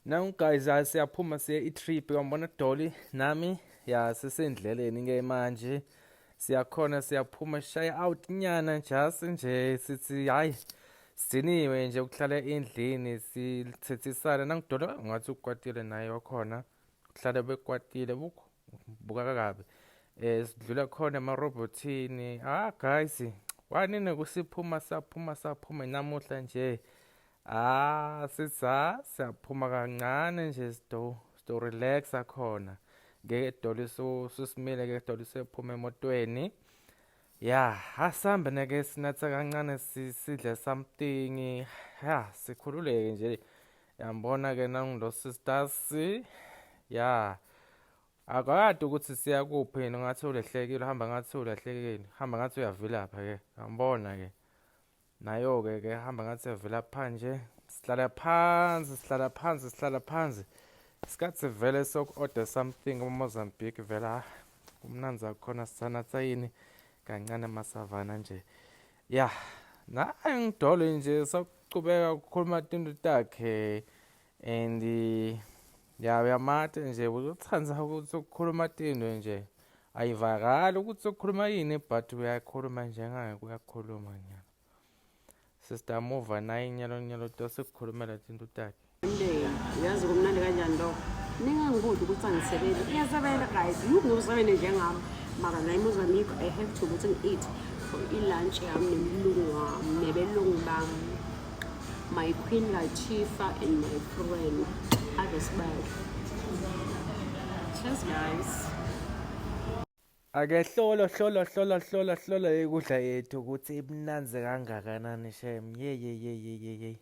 Now guys, siyaphuma siye i-trip uyambona Dolly nami ya sisendleleni ke manje siyakhona siyaphuma sishaya out nyana just nje sithi hayi sidiniwe nje ukuhlala endlini sithethisana nangidola ngathi ukwatile naye wakhona kuhlala bekwatile buka kabi sidlula khona emarobotini guys wanini kusiphuma saphuma namuhla nje siyaphuma kancane nje sto relaxa khona ngeke Dolly susimile ke Dolly sephuma emotweni asambe nake sinatha kancane sidle something sikhululeke nje yambona ke nangilo sisters akade ukuthi siya kuphi ngathi ulehlekile hamba ngathi ulahlekile hamba ngathi uyavilapha ke yambona ke nayo-ke hamba ngathi yavilapha nje sihlala phansi isikhathi vele soku-order something eMozambique vele kumnanzi akhona sisanatha yini kancane masavana nje naye ngidole nje sakucubeka ukukhuluma tinto takhe and uyamate nje uzothanza ukuthi ukukhuluma tinto nje ayivakali ukuthi ukukhuluma yini but uyakhuluma njengake uyakhuluma nyana sister Mova naye inyalo tosekukhulumela tinto takhe uyazi kumnandi kanjani lokho ningangibuzi ukuthi angisebenzi iyasebenza guys ngikusebenze njengami mara la eMozambique I have to ukuthi ngi-eat for i-lunch yami nebelungu bami my queen Latifah and my friend Adesbad. Cheers guys. Ake hlola ikudla yethu ukuthi imnanzi kangakanani shem ye